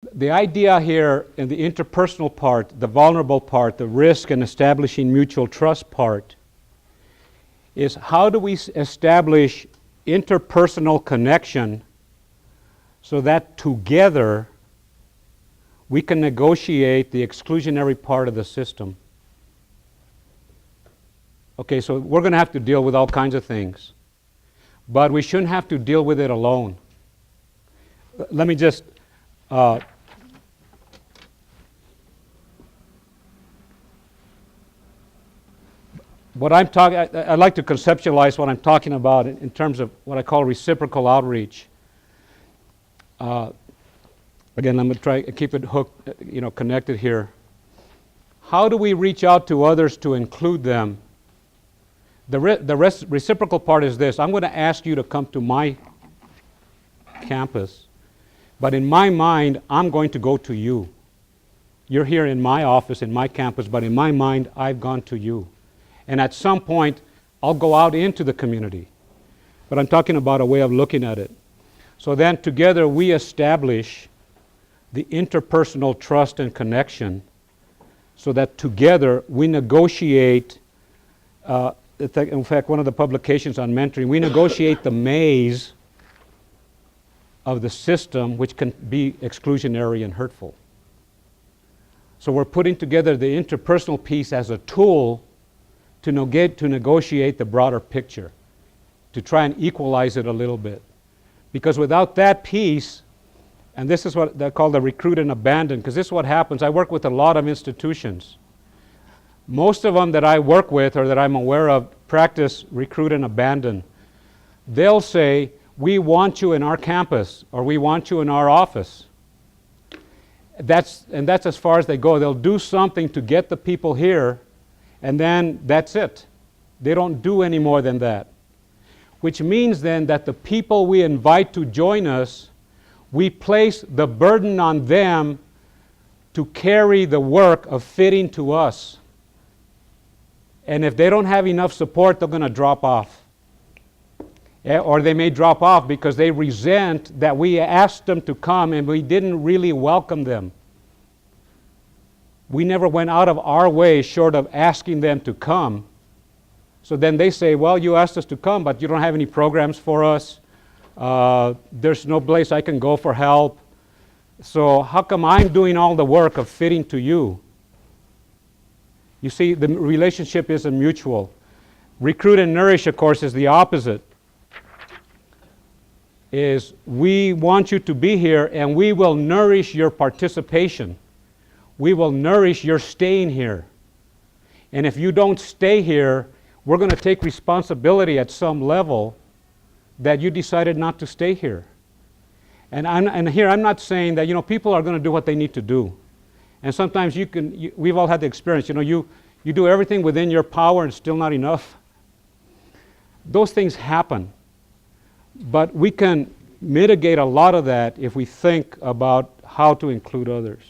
The idea here in the interpersonal part, the vulnerable part, the risk and establishing mutual trust part, is how do we establish interpersonal connection so that together we can negotiate the exclusionary part of the system. Okay, so we're going to have to deal with all kinds of things, but we shouldn't have to deal with it alone. Let me just what I'm talking, I like to conceptualize what I'm talking about in terms of what I call reciprocal outreach. Again, I'm going to try to keep it hooked, connected here. How do we reach out to others to include them? The reciprocal part is this. I'm going to ask you to come to my campus, but in my mind, I'm going to go to you. You're here in my office, in my campus, but in my mind, I've gone to you. And at some point, I'll go out into the community. But I'm talking about a way of looking at it. So then together we establish the interpersonal trust and connection so that together we negotiate, in fact, one of the publications on mentoring, we negotiate the maze of the system which can be exclusionary and hurtful. So we're putting together the interpersonal piece as a tool to negotiate the broader picture, to try and equalize it a little bit. Because without that piece, and this is what they call the recruit and abandon, because this is what happens. I work with a lot of institutions. Most of them that I work with or that I'm aware of practice recruit and abandon. They'll say, we want you in our campus, or we want you in our office. That's as far as they go. They'll do something to get the people here, and then that's it. They don't do any more than that. Which means then that the people we invite to join us, we place the burden on them to carry the work of fitting to us. And if they don't have enough support, they're going to drop off. Or they may drop off because they resent that we asked them to come and we didn't really welcome them. We never went out of our way short of asking them to come. So then they say, well, you asked us to come, but you don't have any programs for us. There's no place I can go for help. So how come I'm doing all the work of fitting to you? You see, the relationship isn't mutual. Recruit and nourish, of course, is the opposite. Is we want you to be here and we will nourish your participation. We will nourish your staying here. And if you don't stay here, we're going to take responsibility at some level that you decided not to stay here. And here I'm not saying that, people are going to do what they need to do. And sometimes we've all had the experience, you do everything within your power and still not enough. Those things happen. But we can mitigate a lot of that if we think about how to include others.